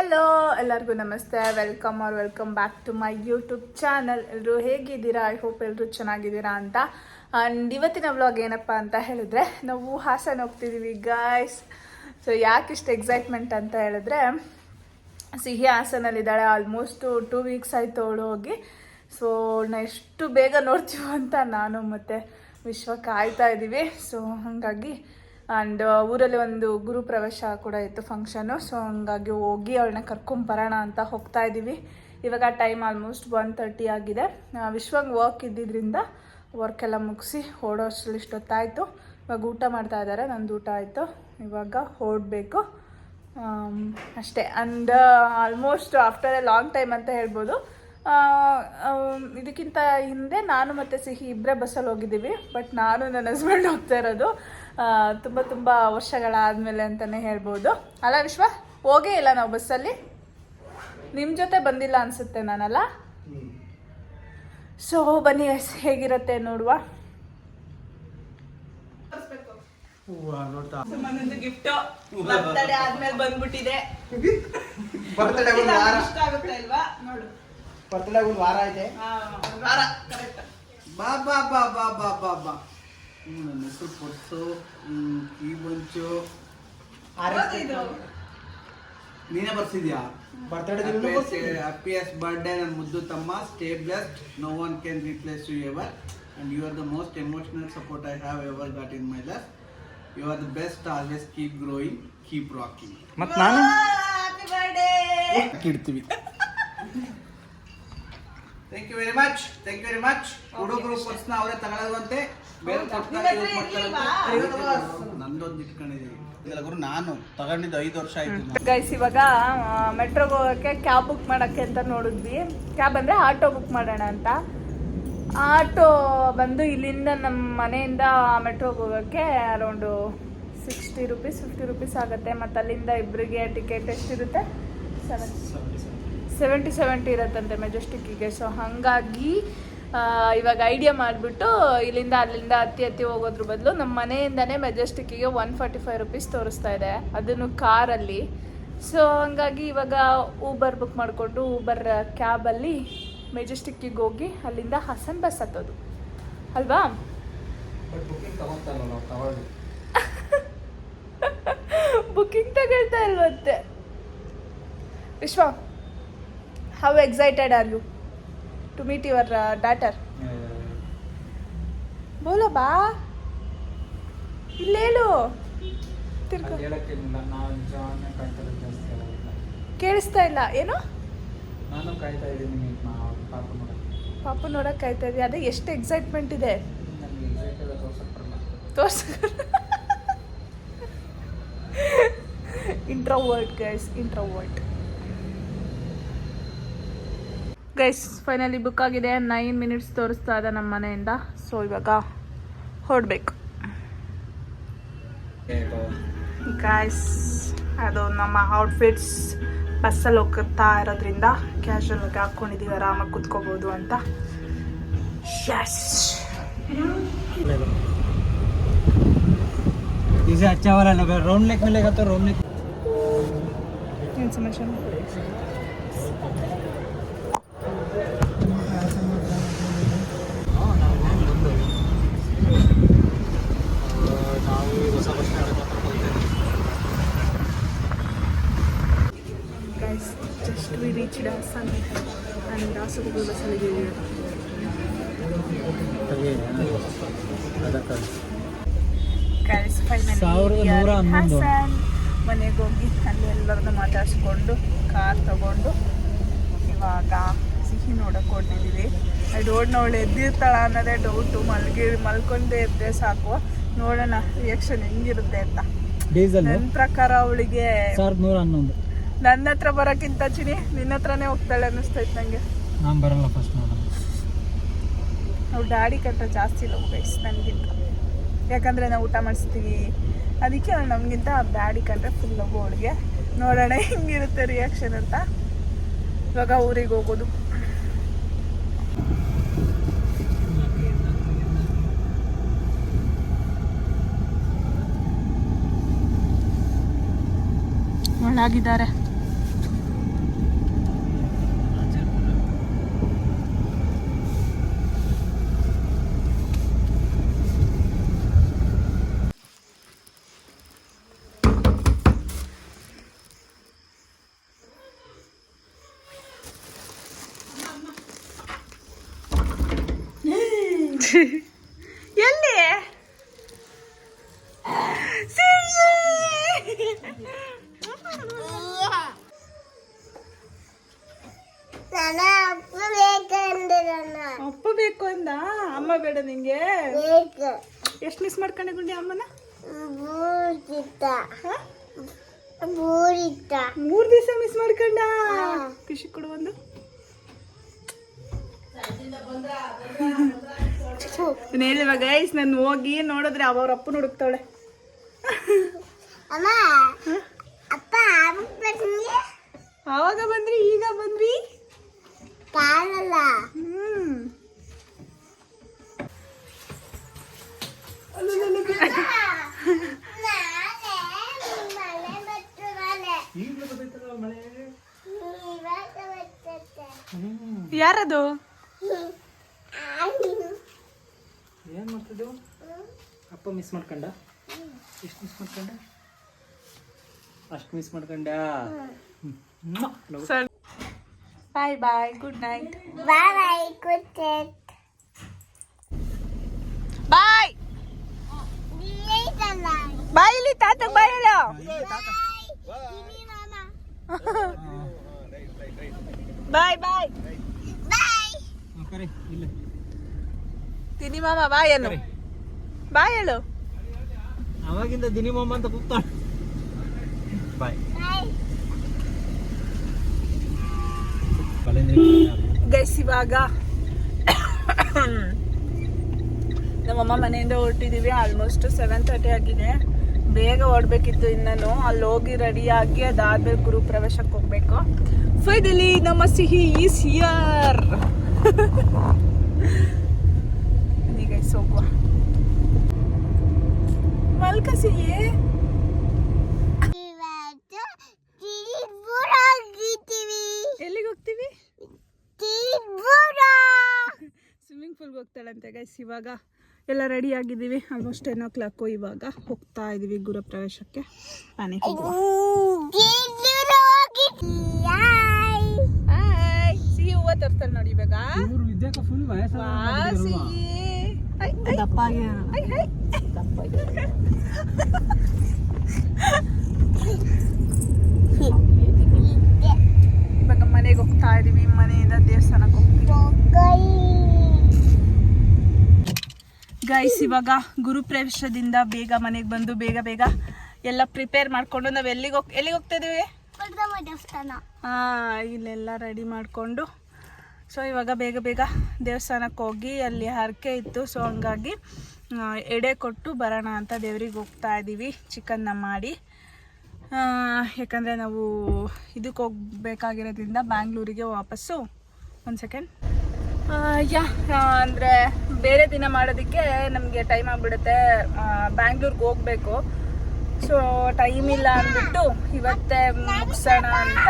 Hello ಎಲ್ಲರಿಗೂ ನಮಸ್ತೆ, welcome back to my YouTube channel. ಎಲ್ಲರೂ ಹೇಗಿದ್ದೀರಾ? ಐ ಹೋಪ್ ಎಲ್ಲರೂ ಚೆನ್ನಾಗಿದ್ದೀರಾ ಅಂತ. ಆ್ಯಂಡ್ ಇವತ್ತಿನ ವ್ಲಾಗ್ ಏನಪ್ಪ ಅಂತ ಹೇಳಿದ್ರೆ, ನಾವು ಹಾಸನ ಹೋಗ್ತಿದ್ದೀವಿ ಗಾಯ್ಸ್. ಸೊ ಯಾಕಿಷ್ಟು ಎಕ್ಸೈಟ್ಮೆಂಟ್ ಅಂತ ಹೇಳಿದ್ರೆ, ಸಿಹಿ ಹಾಸನಲ್ಲಿದ್ದಾಳೆ. ಆಲ್ಮೋಸ್ಟ್ 2 ವೀಕ್ಸ್ ಆಯಿತು ಅವಳು ಹೋಗಿ. ಸೊ ಎಷ್ಟು ಬೇಗ ನೋಡ್ತೀವೋ ಅಂತ ನಾನು ಮತ್ತು ವಿಶ್ವ ಕಾಯ್ತಾ ಇದ್ದೀವಿ. ಸೊ ಹಾಗಾಗಿ ಆ್ಯಂಡ್ ಊರಲ್ಲಿ ಒಂದು ಗುರು ಪ್ರವೇಶ ಕೂಡ ಇತ್ತು ಫಂಕ್ಷನು. ಸೊ ಹಂಗಾಗಿ ಹೋಗಿ ಅವಳನ್ನ ಕರ್ಕೊಂಬರೋಣ ಅಂತ ಹೋಗ್ತಾ ಇದ್ದೀವಿ. ಇವಾಗ ಟೈಮ್ ಆಲ್ಮೋಸ್ಟ್ 1:30 ಆಗಿದೆ. ವಿಶ್ವಂಗೆ ವರ್ಕ್ ಇದ್ದಿದ್ದರಿಂದ ವರ್ಕ್ ಎಲ್ಲ ಮುಗಿಸಿ ಹೊರಡೋಷ್ಟ್ರಲ್ಲಿ ಇಷ್ಟೊತ್ತಾಯಿತು. ಇವಾಗ ಊಟ ಮಾಡ್ತಾ ಇದ್ದಾರೆ, ನಂದು ಊಟ ಆಯಿತು. ಇವಾಗ ಹೊರಡಬೇಕು ಅಷ್ಟೇ. And almost after A long time ಅಂತ ಹೇಳ್ಬೋದು. ಇದಕ್ಕಿಂತ ಹಿಂದೆ ನಾನು ಮತ್ತು ಸಿಹಿ ಇಬ್ಬರೇ ಬಸ್ಸಲ್ಲಿ ಹೋಗಿದ್ದೀವಿ. ಬಟ್ ನಾನು ನನ್ನ ಹಸ್ಬೆಂಡ್ ಹೋಗ್ತಾ ಇರೋದು ತುಂಬ ವರ್ಷಗಳಾದಮೇಲೆ ಅಂತಲೇ ಹೇಳ್ಬೋದು. ಅಲ್ಲ ವಿಶ್ವ? ಹೋಗೇ ಇಲ್ಲ ನಾವು ಬಸ್ಸಲ್ಲಿ, ನಿಮ್ಮ ಜೊತೆ ಬಂದಿಲ್ಲ ಅನಿಸುತ್ತೆ ನಾನಲ್ಲ. ಸೊ ಬನ್ನಿ ಹೇಗಿರುತ್ತೆ ನೋಡುವ. ಗಿಫ್ಟ್ ಬರ್ತಡೇ ಆದ್ಮೇಲೆ ಬಂದ್ಬಿಟ್ಟಿದೆ. ಇಷ್ಟ ಆಗುತ್ತೆ ಅಲ್ವಾ? ನೋಡು, ಬರ್ತಡೇ ಒಂದು ವಾರ ಐತೆ. ಬಾ ಬಾ ಬಾ ಬಾ ಬಾ ಬಾ ಬಾ. ನನ್ನ ಹೆಸರು ಕೊಟ್ಟು ಈ ಬಂಚು ನೀನೇ ಬರ್ಸಿದ್ಯಾ? ಬರ್ತಡೇ ಹ್ಯಾಪಿಯೆಸ್ಟ್ ಬರ್ಡೇ ನನ್ನ ಮುದ್ದು ತಮ್ಮ. Stay blessed. No one can replace you ever and you are the most emotional support I have ever got in my life. You are the best. Always keep growing, keep rocking. ಮತ್ತು ನಾನು happy birthday ಇಡ್ತೀವಿ. Thank you very much, thank you very much. ಹುಡುಗರು ಪರ್ಸ್ನ ಅವರೇ ತಗೊಳ್ಳೋದಂತೆ, ಬೇರೆ ನಂದೊಂದು ಇಟ್ಕೊಂಡಿದ್ದೀವಿ. ಇಲ್ಲ ಗುರು, ನಾನು ತಗೊಂಡಿದ್ದು 5 ವರ್ಷ ಆಯ್ತು. ಗೈಸ್ ಇವಾಗ ಮೆಟ್ರೋಗೆ ಹೋಗೋಕ್ಕೆ ಕ್ಯಾಬ್ ಬುಕ್ ಮಾಡೋಕ್ಕೆ ಅಂತ ನೋಡಿದ್ವಿ. ಕ್ಯಾಬ್ ಅಂದರೆ ಆಟೋ ಬುಕ್ ಮಾಡೋಣ ಅಂತ. ಆಟೋ ಬಂದು ಇಲ್ಲಿಂದ ನಮ್ಮ ಮನೆಯಿಂದ ಮೆಟ್ರೋಗೆ ಹೋಗೋಕ್ಕೆ ಅರೌಂಡು 60 ರೂಪೀಸ್ 50 ರೂಪೀಸ್ ಆಗುತ್ತೆ. ಮತ್ತು ಅಲ್ಲಿಂದ ಇಬ್ಬರಿಗೆ ಟಿಕೆಟ್ ಎಷ್ಟಿರುತ್ತೆ? 70 ಇರುತ್ತಂತೆ ಮೆಜೆಸ್ಟಿಕ್ಕಿಗೆ. ಸೊ ಹಾಗಾಗಿ ಇವಾಗ ಐಡಿಯಾ ಮಾಡಿಬಿಟ್ಟು ಇಲ್ಲಿಂದ ಅಲ್ಲಿಂದ ಹತ್ತಿ ಹೋಗೋದ್ರ ಬದಲು ನಮ್ಮ ಮನೆಯಿಂದನೇ ಮೆಜೆಸ್ಟಿಕ್ಕಿಗೆ 145 ರೂಪೀಸ್ ತೋರಿಸ್ತಾ ಇದೆ, ಅದನ್ನು ಕಾರಲ್ಲಿ. ಸೊ ಹಂಗಾಗಿ ಇವಾಗ ಊಬರ್ ಬುಕ್ ಮಾಡಿಕೊಂಡು ಊಬರ್ ಕ್ಯಾಬಲ್ಲಿ ಮೆಜೆಸ್ಟಿಕ್ಕಿಗೆ ಹೋಗಿ ಅಲ್ಲಿಂದ ಹಾಸನ ಬಸ್ ಹತ್ತೋದು ಅಲ್ವಾ? ಬುಕ್ಕಿಂಗ್ ತಗೊಳ್ತಾ ಇಲ್ವಂತೆ. ವಿಶ್ವ, how excited are you to meet your daughter? ಬೋಲೋ ಬಾ, ಇಲ್ಲೇಳು ಕೇಳಿಸ್ತಾ ಇಲ್ಲ ಏನು? ನಾನು ಕಾಯ್ತಾ ಇದ್ದೀನಿ ಪಾಪ ನೋಡಕ್ ಕಾಯ್ತಾ ಇದೀಯ. ಅದೇ ಎಷ್ಟು ಎಕ್ಸೈಟ್ಮೆಂಟ್ ಇದೆ introvert guys, introvert guys. Finally book ಆಗಿದೆ. 9 ಮಿನಿಟ್ಸ್ ತೋರಿಸ್ತಾ ಇದೆ ನಮ್ಮ ಮನೆಯಿಂದ. ಸೊ ಇವಾಗ ಹೊರಡ್ಬೇಕು ಗೈಸ್. ಅದು ನಮ್ಮ ಔಟ್ಫಿಟ್ಸ್ ಬಸ್ಸಲ್ಲಿ ಹೋಗ್ತಾ ಇರೋದ್ರಿಂದ ಕ್ಯಾಶುವಲ್ ಆಗಿ ಹಾಕ್ಕೊಂಡಿದ್ದೀವಿ, ಆರಾಮಾಗಿ ಕೂತ್ಕೋಬೋದು ಅಂತ. इसे अच्छा वाला लगा. राउंड नेक मिलेगा तो round neck. Information guys, just we reached Hassan and Rasagul ಬಸ್ಸಲ್ಲಿದ್ದೀವಿ. ಗೈಸ್ ಫೈನಲಿ ಹಾಸನ್ ಮನೆಗೆ ಹೋಗಿ ಅಲ್ಲಿ ಎಲ್ಲರನ್ನೂ ಮಾತಾಡಿಸ್ಕೊಂಡು ಕಾರ್ ತಗೊಂಡು ಇವಾಗ ಸಿಹಿ ನೋಡೋಕೆ ಹೊರಟಿದ್ದೀವಿ. ಅವಳು ಎದ್ದಿರ್ತಾಳ ಅನ್ನೋದೇ ಡೌಟು. ಮಲ್ಕೊಂಡೇ ಇದ್ದೆ ಸಾಕು. ನೋಡೋಣ ರಿಯಾಕ್ಷನ್ ಹೆಂಗಿರುತ್ತೆ ಅಂತ. ನನ್ನ ಪ್ರಕಾರ ಅವಳಿಗೆ ನನ್ನ ಹತ್ರ ಬರೋಕ್ಕಿಂತ ಚಿನಿ ನಿನ್ನ ಹತ್ರನೇ ಹೋಗ್ತಾಳೆ ಅನ್ನಿಸ್ತೈತೆ ನನಗೆ. ನಾನು ಬರಲ್ಲ ಫಸ್ಟ್. ಅವ್ಳು ಡ್ಯಾಡಿ ಕಂತ ಜಾಸ್ತಿ ಲವ್ ಗೈಸ್ ನನಗಿಂತ. ಯಾಕಂದರೆ ನಾವು ಊಟ ಮಾಡಿಸ್ತೀವಿ, ಅದಕ್ಕೆ ಅವಳು ನಮಗಿಂತ ಡ್ಯಾಡಿ ಕಂಡ್ರೆ ಫುಲ್ ಲವ್ ಅವಳಿಗೆ. ನೋಡೋಣ ಹೆಂಗಿರುತ್ತೆ ರಿಯಾಕ್ಷನ್ ಅಂತ. ಇವಾಗ ಊರಿಗೆ ಹೋಗೋದು. ಒಳಗಿದ್ದಾರೆ ಎಲ್ಲಿ ಸಿಹಿ! ಅಪ್ಪ ಬೇಕು ಅಂದ. ಅಮ್ಮ ಬೇಡ ನಿಂಗೆ? ಎಷ್ಟು ಮಿಸ್ ಮಾಡ್ಕೊಂಡೆ ಗುಂಡಿ ಅಮ್ಮನ? 3 ದಿವಸ ಮಿಸ್ ಮಾಡ್ಕೊಂಡ. ಖುಷಿ ಕೊಡು ಒಂದು. ಹೇಳಿವ ಗೈಸ್, ನಾನು ಹೋಗಿ ನೋಡಿದ್ರೆ ಅವ್ರ ಅಪ್ಪನ ಹುಡುಕ್ತಾವಳೆ. ಆವಾಗ ಬಂದ್ರಿ, ಈಗ ಬಂದ್ರಿ? ಯಾರದು? ಏನ್ ಮಾಡ್ತಿದ್ದು? ಅಪ್ಪ ಮಿಸ್ ಮಾಡ್ಕೊಂಡ? ಎಷ್ಟು ಮಿಸ್ ಮಾಡ್ಕೊಂಡ? ಅಷ್ಟು ಮಿಸ್ ಮಾಡ್ಕೊಂಡ. ಬಾಯ್ ಬಾಯ್, ಗುಡ್ ನೈಟ್. ಬಾಯ್ ಬಾಯ್. ಇಲ್ಲಿ ತಾತ ಬಾಯ್ ಹೇಳು. ಬಾಯ್ ಬಾಯ್. ತಿನಿ ಮಾಮ ಬಾಯ್ ಏನು? ಬಾಯ್ ಹೇಳು. ಅವಾಗಿಂದ ದಿನಿ ಮಾಮ ಅಂತ ಕೂಗ್ತಾಳೆ. ಬಾಯ್. ಗೈಸ್, ಇವಾಗ ನಮ್ಮಮ್ಮ ಮನೆಯಿಂದ ಹೊರಟಿದ್ದೀವಿ. ಆಲ್ಮೋಸ್ಟ್ 7:30 ಆಗಿದೆ. ಬೇಗ ಹೊರಡ್ಬೇಕಿತ್ತು. ಇನ್ನೂ ಅಲ್ಲಿ ಹೋಗಿ ರೆಡಿಯಾಗಿ ಅದಾದ್ಮೇಲೆ ಗುರು ಪ್ರವೇಶಕ್ಕೆ ಹೋಗ್ಬೇಕು. ಫೈನಲಿ ನಮ್ಮ ಸಿಹಿ ಈಸ್ ಹಿಯರ್. ಗೈಸ್, ಹೋಗುವ. ಮಲ್ಕ ಸಿಹಿ. ಎಲ್ಲಿಗೆ ಹೋಗ್ತೀವಿ? ಸ್ವಿಮ್ಮಿಂಗ್ ಪೂಲ್ಗೆ ಹೋಗ್ತಾಳಂತೆ ಗೈಸ್. ಇವಾಗ ಎಲ್ಲ ರೆಡಿ ಆಗಿದ್ದೀವಿ. Almost 10 o'clock. ಇವಾಗ ಹೋಗ್ತಾ ಇದೀವಿ ಗುರು ಪ್ರವೇಶಕ್ಕೆ. ಮನೆ ಸಿಹಿ ಹೂವ ತರ್ತಾಳೆ ನೋಡಿ ಇವಾಗ. ಇವಾಗ ಮನೆಗೆ ಹೋಗ್ತಾ ಇದೀವಿ. ಮನೆಯಿಂದ ದೇವಸ್ಥಾನಕ್ಕೆ ಹೋಗ್ತೀವಿ ಗೈಸ್. ಇವಾಗ ಗುರು ಪ್ರವೇಶದಿಂದ ಬೇಗ ಮನೆಗೆ ಬಂದು ಬೇಗ ಬೇಗ ಎಲ್ಲ ಪ್ರಿಪೇರ್ ಮಾಡ್ಕೊಂಡು ನಾವು ಎಲ್ಲಿಗೆ ಹೋಗ್ತಾ ಇದೀವಿ? ಇಲ್ಲೆಲ್ಲ ರೆಡಿ ಮಾಡಿಕೊಂಡು ಸೊ ಇವಾಗ ಬೇಗ ಬೇಗ ದೇವಸ್ಥಾನಕ್ಕೆ ಹೋಗಿ ಅಲ್ಲಿ ಹರಕೆ ಇತ್ತು. ಸೊ ಹಂಗಾಗಿ ಎಡೆ ಕೊಟ್ಟು ಬರೋಣ ಅಂತ ದೇವ್ರಿಗೆ ಹೋಗ್ತಾ ಇದ್ದೀವಿ. ಚಿಕನ್ನ ಮಾಡಿ, ಯಾಕಂದರೆ ನಾವು ಇದಕ್ಕೆ ಹೋಗ್ಬೇಕಾಗಿರೋದ್ರಿಂದ ಬ್ಯಾಂಗ್ಳೂರಿಗೆ ವಾಪಸ್ಸು. ಒಂದು ಸೆಕೆಂಡ್. ಅಂದರೆ ಬೇರೆ ದಿನ ಮಾಡೋದಕ್ಕೆ ನಮಗೆ ಟೈಮ್ ಆಗಿಬಿಡುತ್ತೆ. ಬ್ಯಾಂಗ್ಳೂರ್ಗೆ ಹೋಗಬೇಕು. ಸೊ ಟೈಮ್ ಇಲ್ಲ ಅಂದ್ಬಿಟ್ಟು ಇವತ್ತೇ ಮುಗಿಸೋಣ ಅಂತ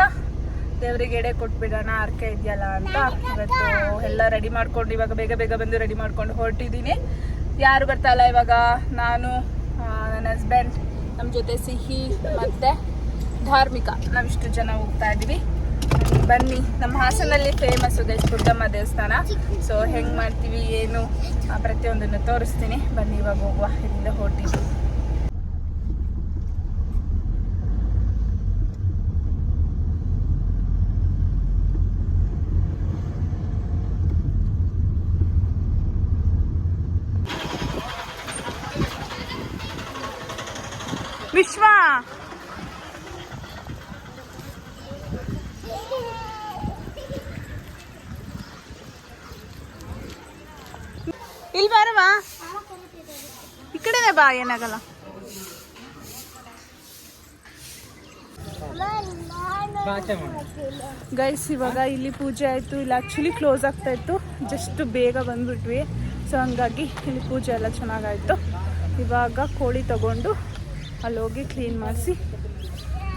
ದೇವರಿಗೆ ಎಡೆ ಕೊಟ್ಬಿಡೋಣ, ಹರಕೆ ಇದೆಯಲ್ಲ ಅಂತ ಇವತ್ತು ಎಲ್ಲ ರೆಡಿ ಮಾಡ್ಕೊಂಡು ಇವಾಗ ಬೇಗ ಬೇಗ ಬಂದು ರೆಡಿ ಮಾಡ್ಕೊಂಡು ಹೊರಟಿದ್ದೀನಿ. ಯಾರು ಬರ್ತಾಯಿಲ್ಲ ಇವಾಗ. ನಾನು, ನನ್ನ ಹಸ್ಬೆಂಡ್, ನಮ್ಮ ಜೊತೆ ಸಿಹಿ ಮತ್ತು ಧಾರ್ಮಿಕ, ನಾವಿಷ್ಟು ಜನ ಹೋಗ್ತಾ ಇದ್ದೀವಿ. ಬನ್ನಿ. ನಮ್ಮ ಹಾಸನಲ್ಲಿ ಫೇಮಸ್ಸು ಗೈಸ್ ದುರ್ಗಮ್ಮ ದೇವಸ್ಥಾನ. ಸೊ ಹೆಂಗೆ ಮಾಡ್ತೀವಿ ಏನು ಪ್ರತಿಯೊಂದನ್ನು ತೋರಿಸ್ತೀನಿ. ಬನ್ನಿ ಇವಾಗ ಹೋಗುವ. ಇಲ್ಲಿಂದ ಹೊರಟಿದ್ದೀವಿ. ವಿಶ್ವ ಇಲ್ಲಿ ಬಾರವಾ, ಈ ಕಡೆನೆ ಬಾ, ಏನಾಗಲ್ಲ. ಗೈಸ್ ಇವಾಗ ಇಲ್ಲಿ ಪೂಜೆ ಆಯಿತು. ಇಲ್ಲಿ ಆ್ಯಕ್ಚುಲಿ ಕ್ಲೋಸ್ ಆಗ್ತಾ ಇತ್ತು, ಜಸ್ಟ್ ಬೇಗ ಬಂದ್ಬಿಟ್ವಿ. ಸೊ ಹಂಗಾಗಿ ಇಲ್ಲಿ ಪೂಜೆ ಎಲ್ಲ ಚೆನ್ನಾಗಾಯಿತು. ಇವಾಗ ಕೋಳಿ ತಗೊಂಡು ಅಲ್ಲಿ ಹೋಗಿ ಕ್ಲೀನ್ ಮಾಡಿಸಿ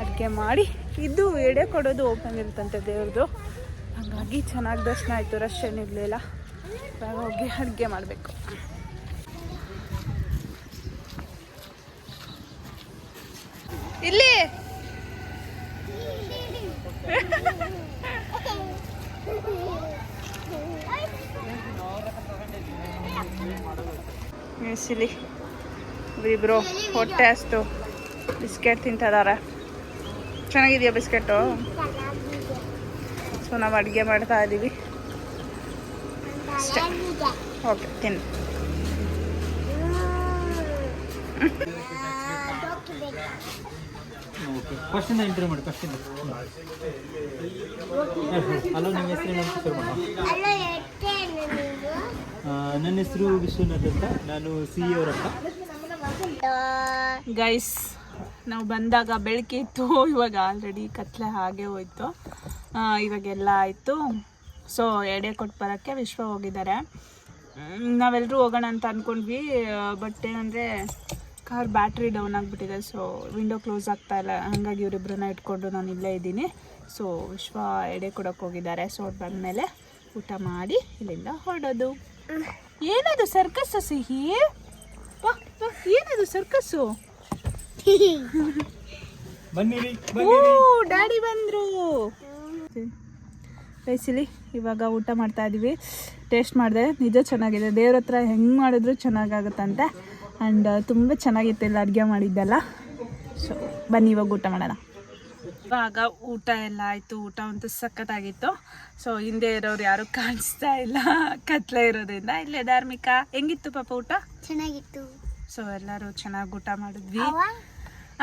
ಅಡುಗೆ ಮಾಡಿ, ಇದು ಎಡೆ ಕೊಡೋದು ಓಪನ್ ಇರುತ್ತಂತೆ ದೇವ್ರದ್ದು. ಹಾಗಾಗಿ ಚೆನ್ನಾಗಿ ದರ್ಶನ ಆಯಿತು, ರಶ್ ಏನಿರಲಿಲ್ಲ. ಇವಾಗ ಹೋಗಿ ಅಡುಗೆ ಮಾಡಬೇಕು. ಇಲ್ಲಿ ಮೆಸಿಲಿ ಇಬ್ರು ಹೊಟ್ಟೆ ಅಷ್ಟು ಬಿಸ್ಕೆಟ್ ತಿಂತಿದ್ದಾರೆ. ಚೆನ್ನಾಗಿದೆಯಾ ಬಿಸ್ಕೆಟು? ಸೊ ನಾವು ಅಡುಗೆ ಮಾಡ್ತಾ ಇದ್ದೀವಿ ಅಷ್ಟೇ. ಓಕೆ ತಿನ್ನು. ಓಕೆ ಫಸ್ಟಿಂದ ಇಂಟರ್ವ್ಯೂ ಮಾಡಿ ಫಸ್ಟಿಂದ. ಹಲೋ, ನಿಮ್ಮ ಹೆಸರು ಏನಂತ ಶುರು ಮಾಡೋಣ. ನನ್ನ ಹೆಸರು ವಿಶ್ವನಾಥ್ ಅಂತ, ನಾನು CA ಅವರಪ್ಪ. ಗೈಸ್ ನಾವು ಬಂದಾಗ ಬೆಳಗ್ಗೆ ಇತ್ತು, ಇವಾಗ ಆಲ್ರೆಡಿ ಕತ್ಲೆ ಹಾಗೆ ಹೋಯ್ತು. ಇವಾಗೆಲ್ಲ ಆಯಿತು. ಸೊ ಎಡೆ ಕೊಟ್ಟು ಬರೋಕ್ಕೆ ವಿಶ್ವ ಹೋಗಿದ್ದಾರೆ. ನಾವೆಲ್ಲರೂ ಹೋಗೋಣ ಅಂತ ಅಂದ್ಕೊಂಡ್ವಿ. ಬಟ್ ಏನಂದರೆ ಕಾರ್ ಬ್ಯಾಟ್ರಿ ಡೌನ್ ಆಗಿಬಿಟ್ಟಿದೆ. ಸೊ ವಿಂಡೋ ಕ್ಲೋಸ್ ಆಗ್ತಾ ಇಲ್ಲ. ಹಾಗಾಗಿ ಇವರಿಬ್ಬರನ್ನ ಇಟ್ಕೊಂಡು ನಾನು ಇಲ್ಲೇ ಇದ್ದೀನಿ. ಸೊ ವಿಶ್ವ ಎಡೆ ಕೊಡೋಕೆ ಹೋಗಿದ್ದಾರೆ. ಸೊ ಅವ್ರು ಬಂದಮೇಲೆ ಊಟ ಮಾಡಿ ಇಲ್ಲಿಂದ ಹೊರಡೋದು. ಏನದು ಸರ್ಕಸ್ಸು ಸಿಹಿ? ಏನದು ಸರ್ಕಸ್ಸು? ಬನ್ನಿರಿ. ಡ್ಯಾಡಿ ಬಂದರು. ಬೇಸಿಲಿ ಇವಾಗ ಊಟ ಮಾಡ್ತಾ ಇದ್ದೀವಿ. ಟೇಸ್ಟ್ ಮಾಡಿದೆ, ನಿಜ ಚೆನ್ನಾಗಿದೆ. ದೇವ್ರ ಹತ್ರ ಹೆಂಗೆ ಮಾಡಿದ್ರು ಚೆನ್ನಾಗಾಗುತ್ತಂತೆ. ಆ್ಯಂಡ್ ತುಂಬ ಚೆನ್ನಾಗಿತ್ತು ಎಲ್ಲ ಅಡುಗೆ ಮಾಡಿದ್ದೆಲ್ಲ. ಸೊ ಬನ್ನಿ ಇವಾಗ ಊಟ ಮಾಡೋಣ. ಇವಾಗ ಊಟ ಎಲ್ಲ ಆಯಿತು. ಊಟ ಅಂತೂ ಸಖತ್ತಾಗಿತ್ತು. ಸೊ ಹಿಂದೆ ಇರೋರು ಯಾರು ಕಾಣಿಸ್ತಾ ಇಲ್ಲ, ಕತ್ಲೆ ಇರೋದ್ರಿಂದ. ಇಲ್ಲೇ ಧಾರ್ಮಿಕ, ಹೆಂಗಿತ್ತು ಪಾಪ ಊಟ? ಚೆನ್ನಾಗಿತ್ತು. ಸೊ ಎಲ್ಲರೂ ಚೆನ್ನಾಗಿ ಊಟ ಮಾಡಿದ್ವಿ.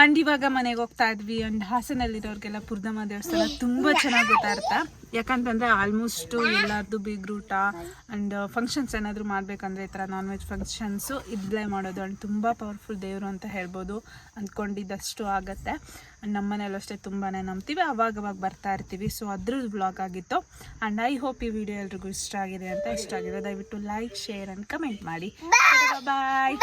ಆ್ಯಂಡ್ ಇವಾಗ ಮನೆಗೆ ಹೋಗ್ತಾ ಇದ್ವಿ. ಆ್ಯಂಡ್ ಹಾಸನಲ್ಲಿರೋರಿಗೆಲ್ಲ ಪುರ್ದಮ್ಮ ದೇವಸ್ಥಾನ ತುಂಬ ಚೆನ್ನಾಗಿ ಗೊತ್ತಾಗುತ್ತೆ. ಯಾಕಂತಂದರೆ ಆಲ್ಮೋಸ್ಟು ಎಲ್ಲರದ್ದು ಬೀಗ್ರೂಟ ಆ್ಯಂಡ್ ಫಂಕ್ಷನ್ಸ್ ಏನಾದರೂ ಮಾಡಬೇಕಂದ್ರೆ ಈ ಥರ ನಾನ್ ವೆಜ್ ಫಂಕ್ಷನ್ಸು ಇಲ್ಲೇ ಮಾಡೋದು. ಆ್ಯಂಡ್ ತುಂಬ ಪವರ್ಫುಲ್ ದೇವರು ಅಂತ ಹೇಳ್ಬೋದು. ಅಂದ್ಕೊಂಡಿದ್ದಷ್ಟು ಆಗುತ್ತೆ. ಆ್ಯಂಡ್ ನಮ್ಮ ಮನೇಲೂ ಅಷ್ಟೇ ತುಂಬಾ ನಂಬ್ತೀವಿ. ಅವಾಗವಾಗ ಬರ್ತಾ ಇರ್ತೀವಿ. ಸೊ ಅದ್ರದ್ದು ಬ್ಲಾಗ್ ಆಗಿತ್ತು. ಆ್ಯಂಡ್ ಐ ಹೋಪ್ ಈ ವಿಡಿಯೋ ಎಲ್ರಿಗೂ ಇಷ್ಟ ಆಗಿದೆ ಅಂತ. ಇಷ್ಟ ಆಗಿದೆ ದಯವಿಟ್ಟು ಲೈಕ್, ಶೇರ್ ಆ್ಯಂಡ್ ಕಮೆಂಟ್ ಮಾಡಿ. ಬಾಯ್.